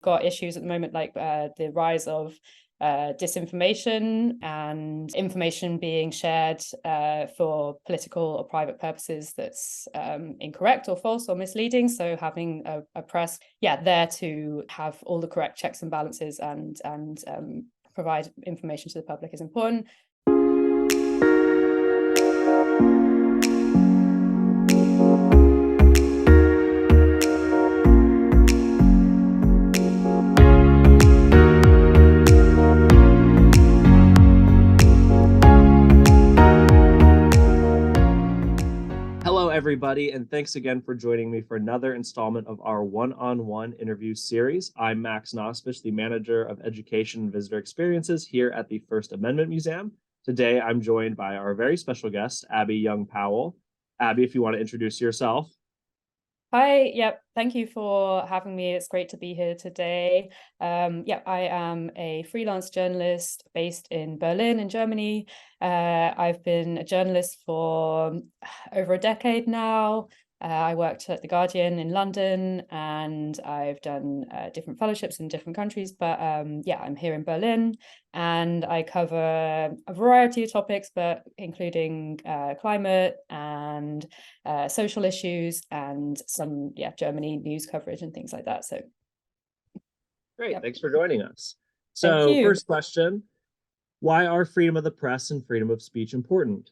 got issues at the moment like the rise of disinformation and information being shared for political or private purposes that's incorrect or false or misleading. So having a press, there to have all the correct checks and balances and provide information to the public is important. Everybody, and thanks again for joining me for another installment of our one-on-one interview series. I'm Max Nospich, the Manager of Education and Visitor Experiences here at the First Amendment Museum. Today, I'm joined by our very special guest, Abby Young-Powell. Abby, if you want to introduce yourself. Hi, thank you for having me. It's great to be here today. I am a freelance journalist based in Berlin in Germany. I've been a journalist for over a decade now. I worked at The Guardian in London, and I've done different fellowships in different countries. But I'm here in Berlin, and I cover a variety of topics, but including climate and social issues and some Germany news coverage and things like that. So great, Thanks for joining us. Thank So you. First question, why are freedom of the press and freedom of speech important?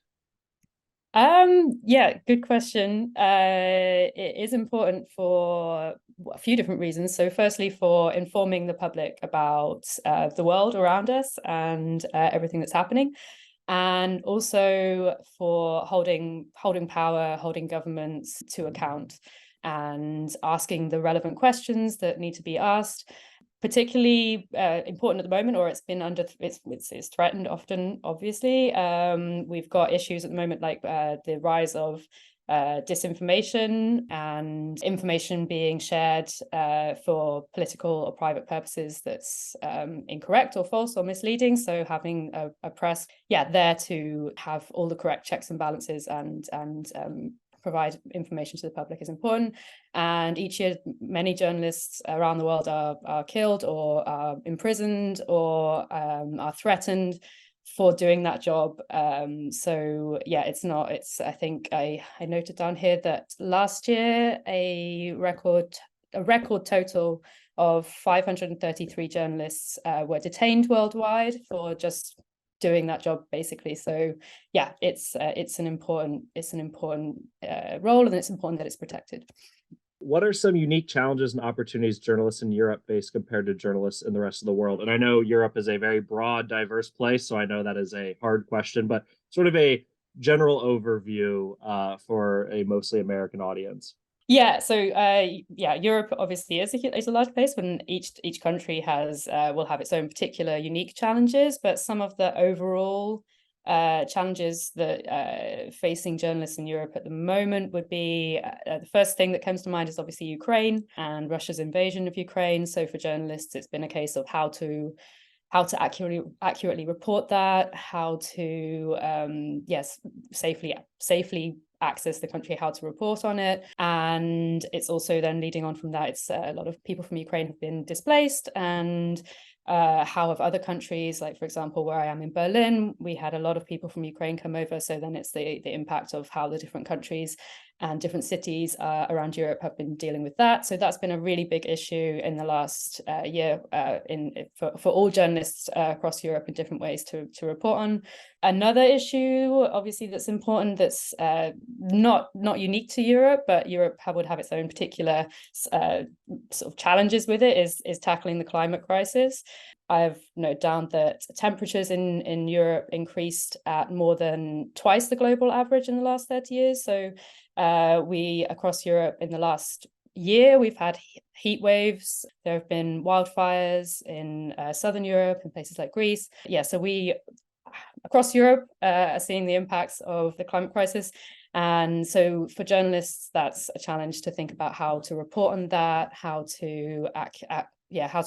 Good question. It is important for a few different reasons. So firstly, for informing the public about the world around us and everything that's happening, and also for holding power, holding governments to account and asking the relevant questions that need to be asked. Particularly important at the moment, or it's been it's threatened often, obviously. We've got issues at the moment like the rise of disinformation and information being shared for political or private purposes that's incorrect or false or misleading. So having a press, there to have all the correct checks and balances and provide information to the public is important. And each year, many journalists around the world are killed or are imprisoned or are threatened for doing that job. I think I noted down here that last year a record total of 533 journalists were detained worldwide for just doing that job, basically. So it's an important role, and it's important that it's protected. What are some unique challenges and opportunities journalists in Europe face compared to journalists in the rest of the world? And I know Europe is a very broad, diverse place, so I know that is a hard question, but sort of a general overview for a mostly American audience. Europe obviously is a large place, when each country will have its own particular unique challenges, but some of the overall challenges that facing journalists in Europe at the moment would be the first thing that comes to mind is obviously Ukraine and Russia's invasion of Ukraine. So for journalists, it's been a case of how to accurately report that, how to safely access the country, how to report on it. And it's also then leading on from that, it's a lot of people from Ukraine have been displaced, and how have other countries, like for example where I am in Berlin, we had a lot of people from Ukraine come over. So then it's the impact of how the different countries and different cities around Europe have been dealing with that. So that's been a really big issue in the last year for all journalists across Europe in different ways to report on. Another issue, obviously, that's important, that's not unique to Europe, but Europe would have its own particular sort of challenges with it, is tackling the climate crisis. I've noted down that temperatures in Europe increased at more than twice the global average in the last 30 years. So we across Europe in the last year, we've had heat waves. There have been wildfires in southern Europe and places like Greece. So we across Europe are seeing the impacts of the climate crisis. And so for journalists, that's a challenge to think about how to report on that, how to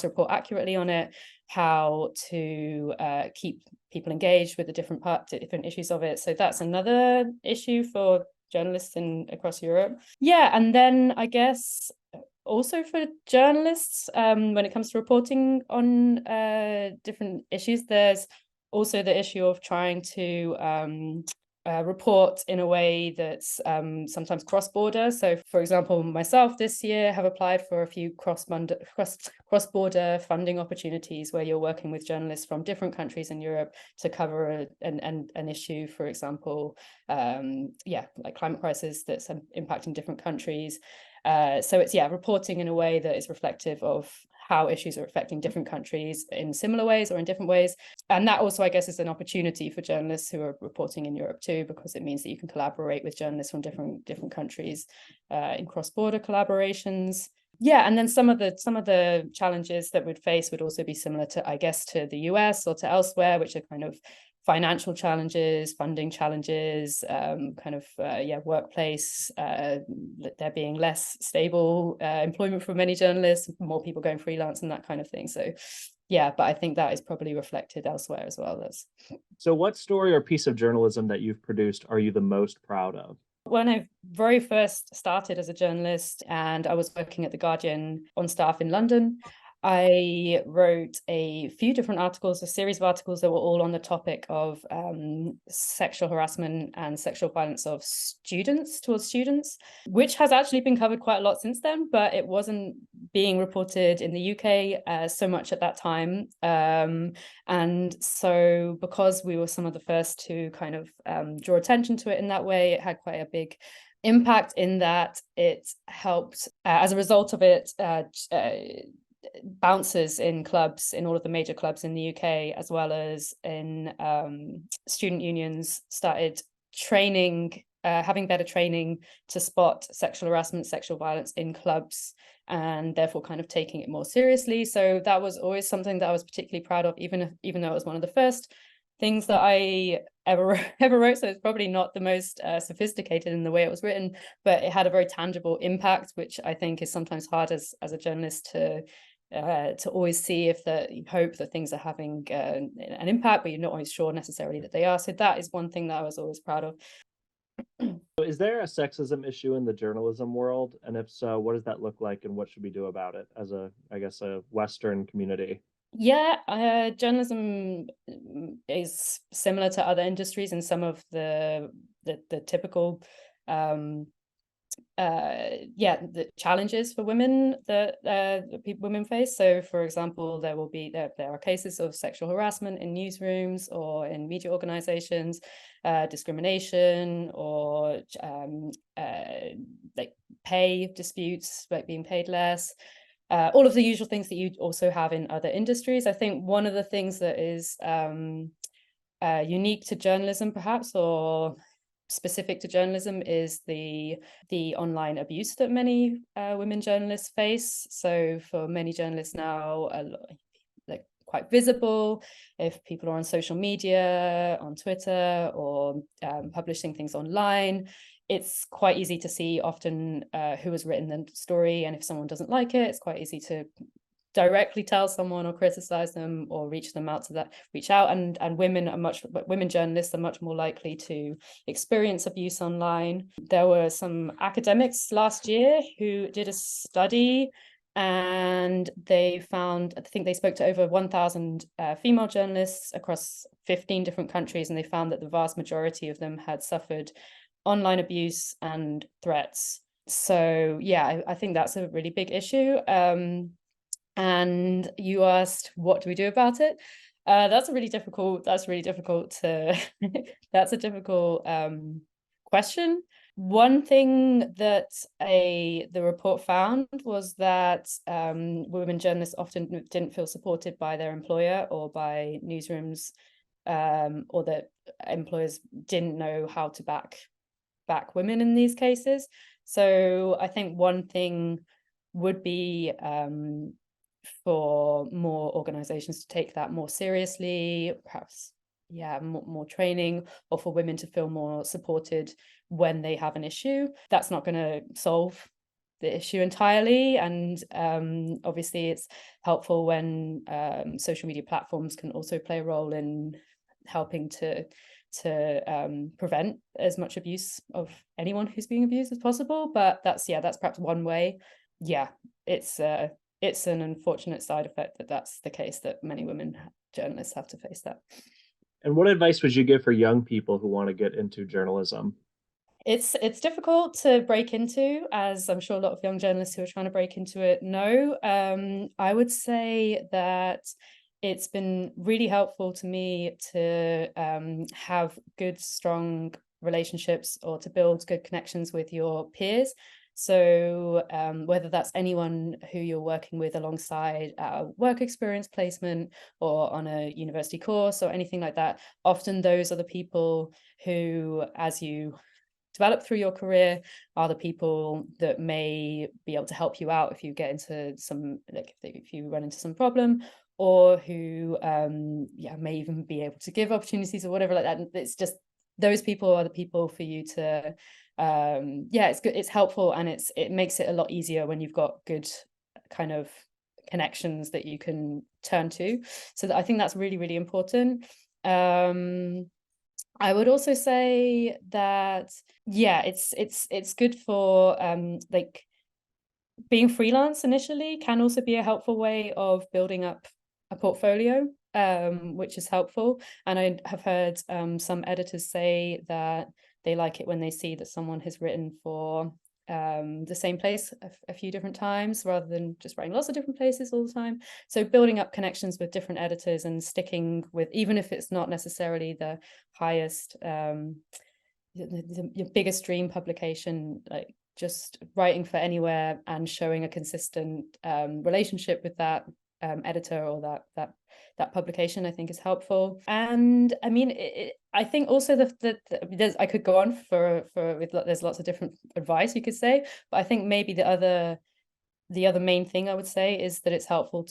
report accurately on it, how to keep people engaged with the different issues of it. So that's another issue for journalists across Europe. And then I guess also for journalists, when it comes to reporting on different issues. There's also the issue of trying to report in a way that's sometimes cross-border. So, for example, myself this year have applied for a few cross-border funding opportunities where you're working with journalists from different countries in Europe to cover an issue, for example, like climate crisis that's impacting different countries. So it's reporting in a way that is reflective of how issues are affecting different countries in similar ways or in different ways. And that also, I guess, is an opportunity for journalists who are reporting in Europe too, because it means that you can collaborate with journalists from different countries in cross-border collaborations. Yeah, and then some of the challenges that we'd face would also be similar to, I guess, to the US or to elsewhere, which are kind of financial challenges, funding challenges, workplace, there being less stable employment for many journalists, more people going freelance and that kind of thing. So yeah, but I think that is probably reflected elsewhere as well. So what story or piece of journalism that you've produced are you the most proud of? When I very first started as a journalist and I was working at The Guardian on staff in London, I wrote a few different articles, a series of articles that were all on the topic of sexual harassment and sexual violence of students towards students, which has actually been covered quite a lot since then, but it wasn't being reported in the UK so much at that time. And so because we were some of the first to kind of draw attention to it in that way, it had quite a big impact in that it helped, as a result of it, bouncers in clubs, in all of the major clubs in the UK, as well as in student unions, started training, having better training to spot sexual harassment, sexual violence in clubs, and therefore kind of taking it more seriously. So that was always something that I was particularly proud of, even though it was one of the first things that I ever wrote. So it's probably not the most sophisticated in the way it was written, but it had a very tangible impact, which I think is sometimes hard as a journalist to always see, if you hope that things are having an impact, but you're not always sure necessarily that they are. So that is one thing that I was always proud of. So is there a sexism issue in the journalism world? And if so, what does that look like and what should we do about it as a Western community? Yeah, journalism is similar to other industries in some of the typical the challenges for women that women face. So, for example, there are cases of sexual harassment in newsrooms or in media organizations, discrimination, or like pay disputes, like being paid less. All of the usual things that you also have in other industries. I think one of the things that is unique to journalism, perhaps, or specific to journalism, is the online abuse that many women journalists face. So for many journalists now, like quite visible, if people are on social media, on Twitter, or publishing things online, it's quite easy to see often who has written the story, and if someone doesn't like it, it's quite easy to directly tell someone or criticize them or reach out. And women journalists are much more likely to experience abuse online. There were some academics last year who did a study, and they found, I think they spoke to over 1,000 female journalists across 15 different countries, and they found that the vast majority of them had suffered online abuse and threats. So yeah, I think that's a really big issue. And you asked, what do we do about it? That's a difficult question. One thing that the report found was that women journalists often didn't feel supported by their employer or by newsrooms, or that employers didn't know how to back women in these cases. So I think one thing would be for more organizations to take that more seriously, perhaps more training, or for women to feel more supported when they have an issue. That's not going to solve the issue entirely, and obviously it's helpful when social media platforms can also play a role in helping to prevent as much abuse of anyone who's being abused as possible. But that's perhaps one way yeah, it's an unfortunate side effect that that's the case, that many women journalists have to face that. And what advice would you give for young people who want to get into journalism? It's difficult to break into, as I'm sure a lot of young journalists who are trying to break into it know. I would say that it's been really helpful to me to have good, strong relationships or to build good connections with your peers. So whether that's anyone who you're working with alongside a work experience placement or on a university course or anything like that, often those are the people who, as you develop through your career, are the people that may be able to help you out if you get into some, like if you run into some problem, or who may even be able to give opportunities or whatever like that. And it's just those people are the people for you to it's good, it's helpful, and it makes it a lot easier when you've got good kind of connections that you can turn to. So I think that's really, really important. I would also say that it's good for like being freelance initially can also be a helpful way of building up a portfolio, which is helpful. And I have heard some editors say that they like it when they see that someone has written for the same place a few different times rather than just writing lots of different places all the time. So building up connections with different editors and sticking with, even if it's not necessarily the highest, your biggest dream publication, like just writing for anywhere and showing a consistent relationship with that editor or that publication, I think is helpful. And I mean, I think also there's, I could go on there's lots of different advice you could say, but I think maybe the other main thing I would say is that it's helpful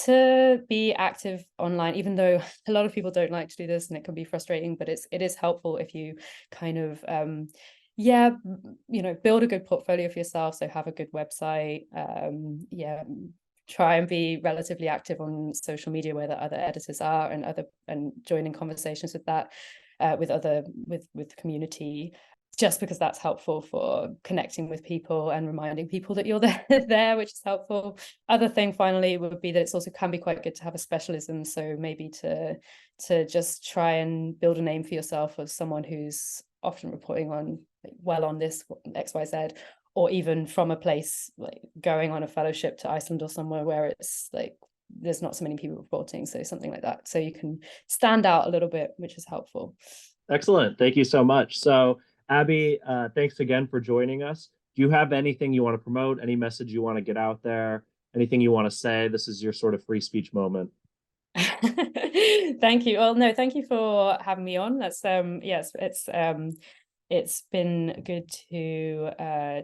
to be active online, even though a lot of people don't like to do this and it can be frustrating, but it is helpful if you kind of build a good portfolio for yourself. So have a good website, try and be relatively active on social media where the other editors are, and join in conversations with that, with the community, just because that's helpful for connecting with people and reminding people that you're there, which is helpful. Other thing finally would be that it's also can be quite good to have a specialism. So maybe to just try and build a name for yourself as someone who's often reporting on, well, on this XYZ, or even from a place like going on a fellowship to Iceland or somewhere where it's like there's not so many people reporting, so something like that, so you can stand out a little bit, which is helpful. Excellent. Thank you so much. So, Abby, thanks again for joining us. Do you have anything you want to promote? Any message you want to get out there? Anything you want to say? This is your sort of free speech moment. Thank you. Well, no, thank you for having me on. That's yes, it's been good to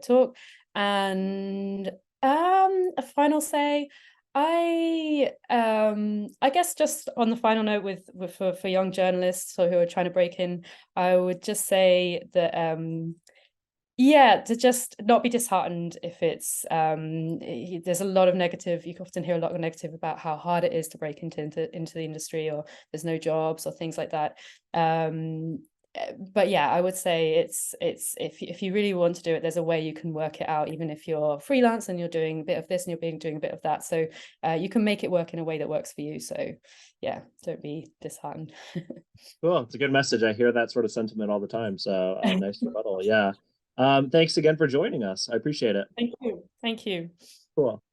talk. And a final say, I guess just on the final note for young journalists who are trying to break in, I would just say that to just not be disheartened if it's there's a lot of negative. You can often hear a lot of negative about how hard it is to break into the industry, or there's no jobs or things like that. But yeah, I would say it's if you really want to do it, there's a way you can work it out, even if you're freelance and you're doing a bit of this and you're doing a bit of that. So you can make it work in a way that works for you. So yeah, don't be disheartened. Cool. It's a good message. I hear that sort of sentiment all the time. So nice rebuttal. Yeah. Thanks again for joining us. I appreciate it. Thank you. Thank you. Cool.